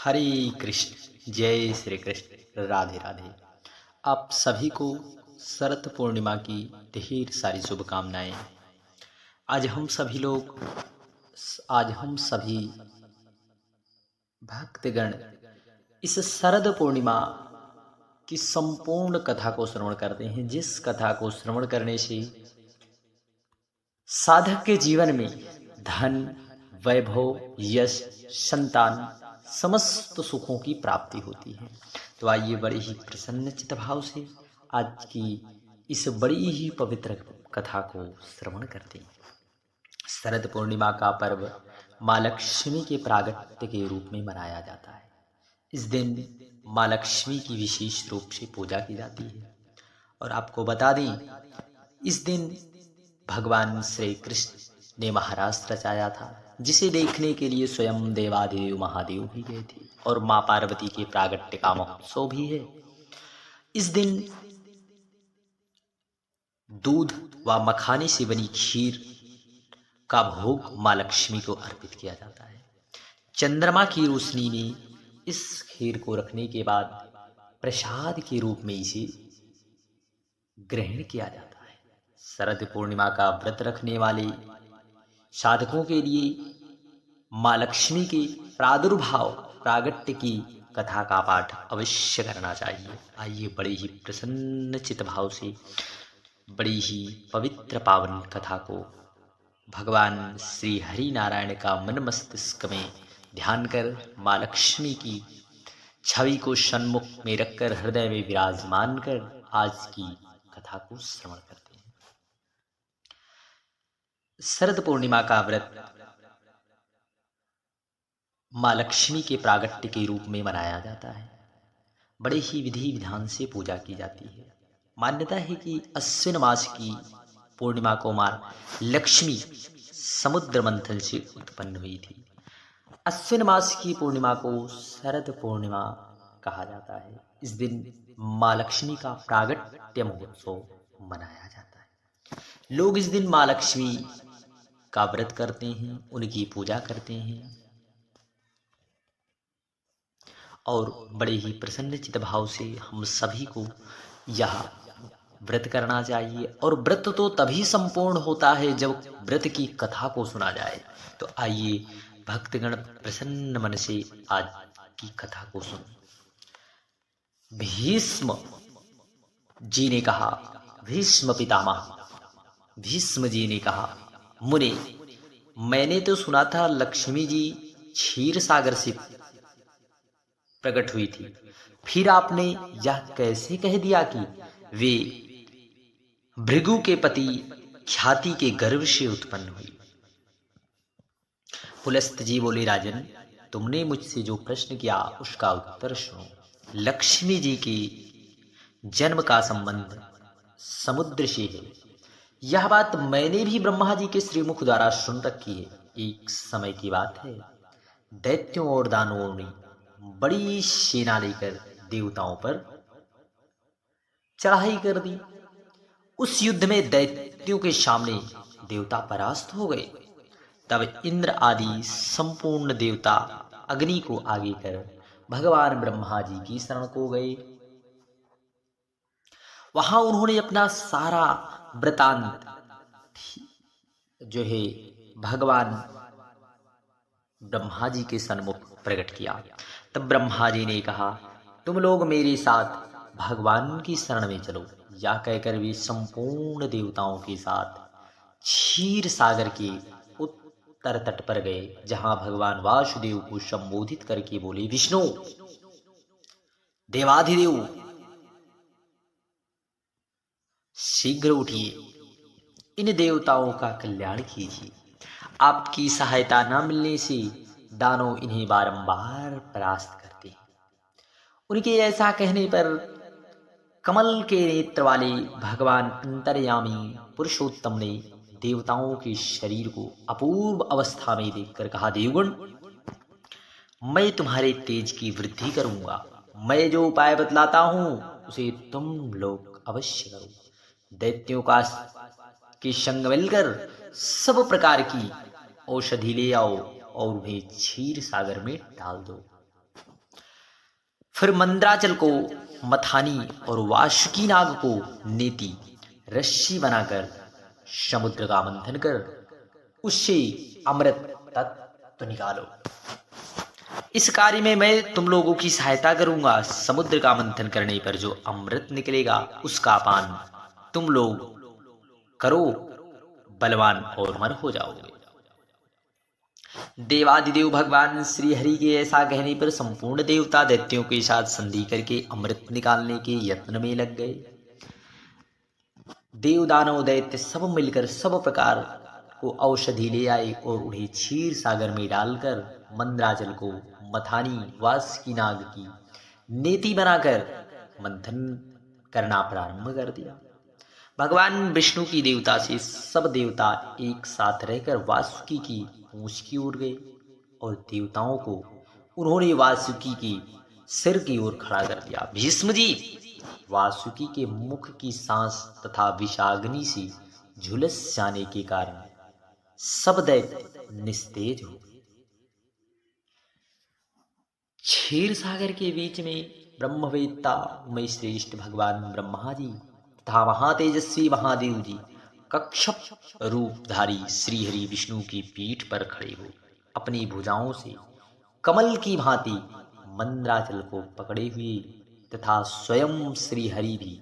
हरे कृष्ण, जय श्री कृष्ण, राधे राधे। आप सभी को शरद पूर्णिमा की ढेर सारी शुभकामनाएं। आज हम सभी लोग आज हम सभी भक्तगण इस शरद पूर्णिमा की संपूर्ण कथा को श्रवण करते हैं, जिस कथा को श्रवण करने से साधक के जीवन में धन, वैभव, यश, संतान, समस्त सुखों की प्राप्ति होती है। तो आइए बड़े ही प्रसन्न चित्त भाव से आज की इस बड़ी ही पवित्र कथा को श्रवण करते हैं। शरद पूर्णिमा का पर्व माँ लक्ष्मी के प्रागट्य के रूप में मनाया जाता है। इस दिन माँ लक्ष्मी की विशेष रूप से पूजा की जाती है। और आपको बता दें, इस दिन भगवान श्री कृष्ण ने महाराष्ट्र रचाया था, जिसे देखने के लिए स्वयं देवादेव महादेव भी गए थे। और माँ पार्वती के प्रागट्य का महोत्सव भी है। इस दिन दूध व मखाने से बनी खीर का भोग माँ लक्ष्मी को अर्पित किया जाता है। चंद्रमा की रोशनी में इस खीर को रखने के बाद प्रसाद के रूप में इसे ग्रहण किया जाता है। शरद पूर्णिमा का व्रत रखने वाले साधकों के लिए माँ लक्ष्मी के प्रादुर्भाव प्रागट्य की कथा का पाठ अवश्य करना चाहिए। आइए बड़े ही प्रसन्न चित भाव से बड़ी ही पवित्र पावन कथा को भगवान श्री हरि नारायण का मन मस्तिष्क में ध्यान कर माँ लक्ष्मी की छवि को सन्मुख में रखकर हृदय में विराजमान कर आज की कथा को श्रवण करते हैं। शरद पूर्णिमा का व्रत माँ लक्ष्मी के प्रागट्य के रूप में मनाया जाता है। बड़े ही विधि विधान से पूजा की जाती है। मान्यता है कि अश्विन मास की पूर्णिमा को माँ लक्ष्मी समुद्र मंथन से उत्पन्न हुई थी। अश्विन मास की पूर्णिमा को शरद पूर्णिमा कहा जाता है। इस दिन माँ लक्ष्मी का प्रागट्य महोत्सव मनाया जाता है। लोग इस दिन माँ लक्ष्मी का व्रत करते हैं, उनकी पूजा करते हैं और बड़े ही प्रसन्न चित्त भाव से हम सभी को यह व्रत करना चाहिए। और व्रत तो तभी संपूर्ण होता है जब व्रत की कथा को सुना जाए। तो आइए भक्तगण प्रसन्न मन से आज की कथा को सुनो। भीष्म जी ने कहा, भीष्म पितामह भीष्म जी ने कहा, मुने, मैंने तो सुना था लक्ष्मी जी क्षीर सागर से प्रकट हुई थी, फिर आपने यह कैसे कह दिया कि वे भृगु के पति ख्याति के गर्भ से उत्पन्न हुई? पुलस्त जी बोले, राजन, तुमने मुझसे जो प्रश्न किया उसका उत्तर सुनो। लक्ष्मी जी के जन्म का संबंध समुद्र से है। यह बात मैंने भी ब्रह्मा जी के श्रीमुख द्वारा सुन रखी है। एक समय की बात है, दैत्यों और दानवों ने बड़ी सेना लेकर देवताओं पर चढ़ाई कर दी। उस युद्ध में दैत्यों के सामने देवता परास्त हो गए। तब इंद्र आदि संपूर्ण देवता अग्नि को आगे कर भगवान ब्रह्मा जी की शरण को गए। वहां उन्होंने अपना सारा वृतांत जो है भगवान ब्रह्मा जी के सन्मुख प्रकट किया। तब ब्रह्मा जी ने कहा, तुम लोग मेरे साथ भगवान की शरण में चलो। या कहकर वे संपूर्ण देवताओं के साथ क्षीर सागर के उत्तर तट पर गए, जहां भगवान वासुदेव को संबोधित करके बोले, विष्णु, देवाधिदेव, शीघ्र उठिए, इन देवताओं का कल्याण कीजिए। आपकी सहायता न मिलने से दानव इन्हें बारंबार परास्त करते हैं। उनके ऐसा कहने पर कमल के नेत्र वाले भगवान अंतर्यामी पुरुषोत्तम ने देवताओं के शरीर को अपूर्व अवस्था में देखकर कहा, देवगण, मैं तुम्हारे तेज की वृद्धि करूंगा। मैं जो उपाय बतलाता हूं उसे तुम लोग अवश्य करो। दैत्यों का के संग मिलकर सब प्रकार की औषधि ले आओ और उन्हें क्षीर सागर में डाल दो। फिर मंद्राचल को मथानी और वासुकी नाग को नेति रस्सी बनाकर समुद्र का मंथन कर उससे अमृत तत्व निकालो। इस कार्य में मैं तुम लोगों की सहायता करूंगा। समुद्र का मंथन करने पर जो अमृत निकलेगा उसका पान तुम लोग करो, बलवान और अमर हो जाओगे। देवादिदेव भगवान श्री हरि के ऐसा कहने पर संपूर्ण देवता दैत्यों के साथ संधि करके अमृत निकालने के यत्न में लग गए। देव दानव दैत्य सब मिलकर सब प्रकार को औषधि ले आए और उन्हें क्षीर सागर में डालकर मंद्राचल को मथानी वासुकी नाग की नेति बनाकर मंथन करना प्रारंभ कर दिया। भगवान विष्णु की देवता से सब देवता एक साथ रहकर वासुकी की पूंछ की ओर गए और देवताओं को उन्होंने वासुकी की सिर की ओर खड़ा कर दिया। भीष्म जी, वासुकी के मुख की सांस तथा विषाग्नि से झुलस जाने के कारण सब दैत्य निस्तेज हो गए। क्षीर सागर के बीच में ब्रह्मवेत्ता में श्रेष्ठ भगवान ब्रह्मा जी तथा महातेजस्वी महादेव जी कक्षप रूपधारी श्री हरि विष्णु की पीठ पर खड़े हो अपनी भुजाओं से कमल की भांति मंद्राचल को पकड़े हुए तथा स्वयं श्री हरि भी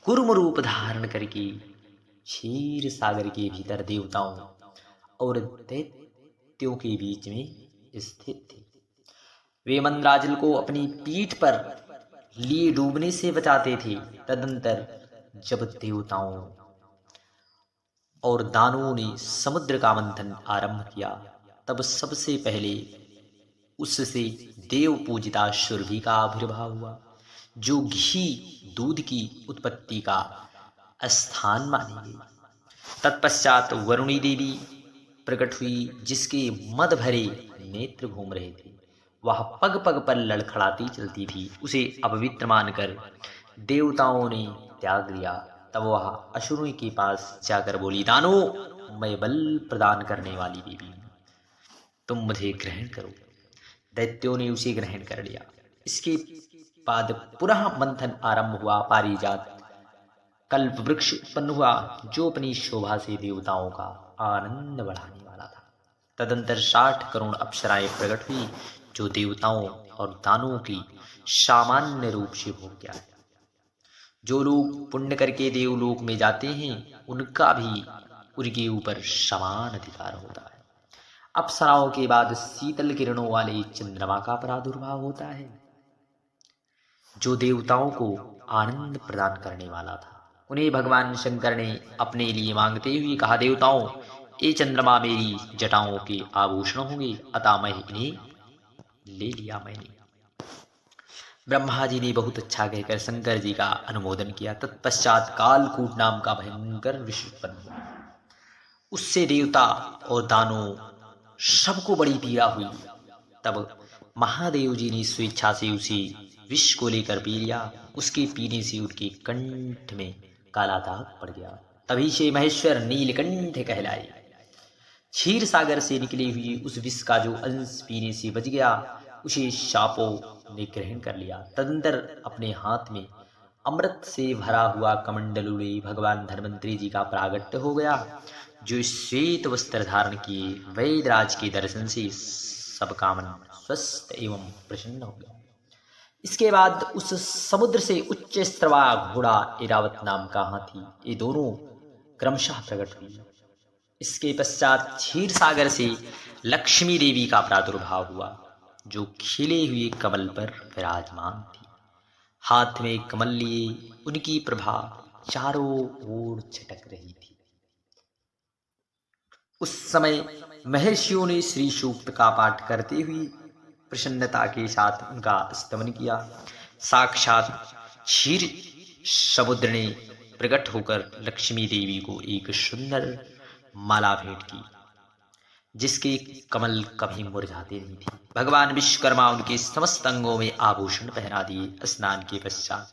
कूर्म रूप धारण करके क्षीर सागर के भीतर देवताओं और दैत्यों के बीच में स्थित थे। वे मंद्राचल को अपनी पीठ पर लिए डूबने से बचाते थे। तदंतर जब देवताओं और दानवों ने समुद्र का मंथन आरंभ किया तब सबसे पहले उससे देव पूजिता सुरभि का आविर्भाव हुआ, जो घी दूध की उत्पत्ति का स्थान मानी गई। तत्पश्चात वरुणी देवी प्रकट हुई, जिसके मद भरे नेत्र घूम रहे थे। वह पग पग पर लड़खड़ाती चलती थी। उसे अपवित्र मानकर देवताओं ने त्याग दिया। तब वह असुरों के पास जाकर बोली, दानो, मैं बल प्रदान करने वाली देवी हूं, तुम मुझे ग्रहण करो। दैत्यों ने उसे ग्रहण कर लिया। इसके बाद पुनः मंथन आरंभ हुआ। पारिजात कल्प वृक्ष उत्पन्न हुआ, जो अपनी शोभा से देवताओं का आनंद बढ़ाने वाला था। तदंतर 60 करोड़ अप्सराएं प्रकट हुई, जो देवताओं और दानवों की सामान्य रूप से भोग किया। जो लोग पुण्य करके देवलोक में जाते हैं उनका भी उनके ऊपर समान अधिकार होता है। अप्सराओं के बाद शीतल किरणों वाले चंद्रमा का प्रादुर्भाव होता है, जो देवताओं को आनंद प्रदान करने वाला था। उन्हें भगवान शंकर ने अपने लिए मांगते हुए कहा, देवताओं, ये चंद्रमा मेरी जटाओं के आभूषण होंगे, अतः मैं इन्हें ले लिया। मैंने ब्रह्मा जी ने बहुत अच्छा कहकर शंकर जी का अनुमोदन किया। तत्पश्चात कालकूट नाम का भयंकर विष उत्पन्न हुआ। उससे देवता और दानों सबको बड़ी पीड़ा हुई। तब महादेव जी ने स्वेच्छा से उसी विष को लेकर पी लिया। उसके पीने से उनके कंठ में काला दाग पड़ गया। तभी से महेश्वर नीलकंठ कहलाए। क्षीर सागर से निकली हुई उस विष का जो अंश पीने से बच गया, उसे शापों ने ग्रहण कर लिया। तदंतर अपने हाथ में अमृत से भरा हुआ कमंडलू ले भगवान धन्वंतरी जी का प्रागट्य हो गया, जो श्वेत वस्त्र धारण किए वैदराज के दर्शन से सब कामन स्वस्थ एवं प्रसन्न हो गया। इसके बाद उस समुद्र से उच्च स्त्रवा घोड़ा ऐरावत नाम का हाथी, ये दोनों क्रमशः प्रकट हुई। इसके पश्चात क्षीर सागर से लक्ष्मी देवी का प्रादुर्भाव हुआ, जो खिले हुए कमल पर विराजमान थी। हाथ में कमल लिए उनकी प्रभा चारों ओर छटक रही थी। उस समय महर्षियों ने श्री सूक्त का पाठ करते हुए प्रसन्नता के साथ उनका स्तमन किया। साक्षात क्षीर समुद्र ने प्रकट होकर लक्ष्मी देवी को एक सुंदर माला भेंट की, जिसके कमल कभी मुरझाते नहीं थे। भगवान विश्वकर्मा उनके समस्त अंगों में आभूषण पहना दिए। स्नान के पश्चात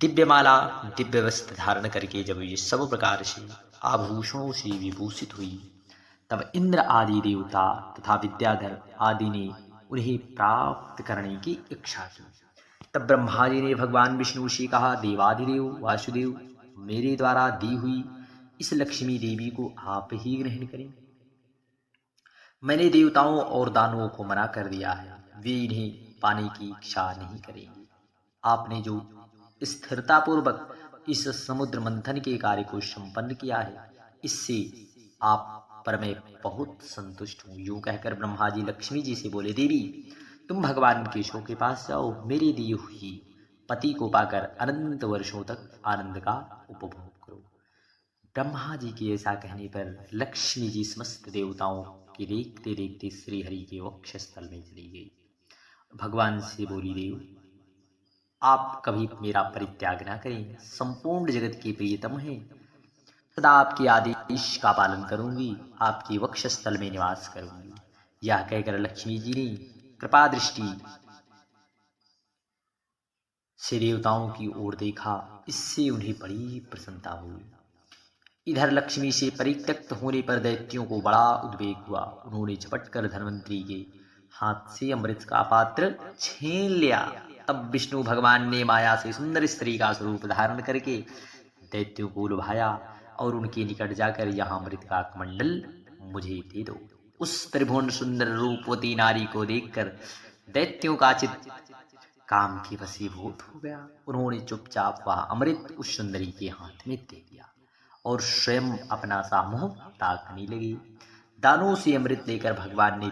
दिव्य माला दिव्य वस्त्र धारण करके जब ये सब प्रकार से आभूषणों से विभूषित हुई, तब इंद्र आदि देवता तथा विद्याधर आदि ने उन्हें प्राप्त करने की इच्छा की। तब ब्रह्मा जी ने भगवान विष्णु से कहा, देवाधिदेव वासुदेव, मेरे द्वारा दी हुई इस लक्ष्मी देवी को आप ही ग्रहण करें। मैंने देवताओं और दानवों को मना कर दिया है, वे इन्हें पाने की इच्छा नहीं करेंगे। आपने जो स्थिरतापूर्वक इस समुद्र मंथन के कार्य को संपन्न किया है, इससे आप पर मैं बहुत संतुष्ट हूँ। यूं कहकर ब्रह्मा जी लक्ष्मी जी से बोले, देवी तुम भगवान केशव के पास जाओ, मेरे दी हुई पति को पाकर अनंत वर्षों तक आनंद का उपभोग करो। ब्रह्मा जी के ऐसा कहने पर लक्ष्मी जी समस्त देवताओं के देखते देखते श्री हरि के वक्षस्थल में चली गई। भगवान से बोली, देव आप कभी मेरा परित्याग ना करें, संपूर्ण जगत के प्रियतम हैं, सदा आपके आदेश का पालन करूंगी, आपके वक्षस्थल में निवास करूंगी। यह कहकर लक्ष्मी जी ने कृपा दृष्टि से देवताओं की ओर देखा, इससे उन्हें बड़ी प्रसन्नता हुई। इधर लक्ष्मी से परित्यक्त होने पर दैत्यों को बड़ा उद्वेग हुआ। उन्होंने झपट कर धन्वंतरी के हाथ से अमृत का पात्र छीन लिया। तब विष्णु भगवान ने माया से सुंदर स्त्री का स्वरूप धारण करके दैत्यों को लुभाया और उनके निकट जाकर, यहाँ अमृत का कमंडल मुझे दे दो। उस त्रिभुवन सुंदर रूपवती नारी को देखकर दैत्यों का चित्त काम के वशीभूत हो गया। उन्होंने चुपचाप वह अमृत उस सुंदरी के हाथ में दे दिया और स्वयं अपना सा मुंह ताकने लगे। दानों से अमृत लेकर भगवान ने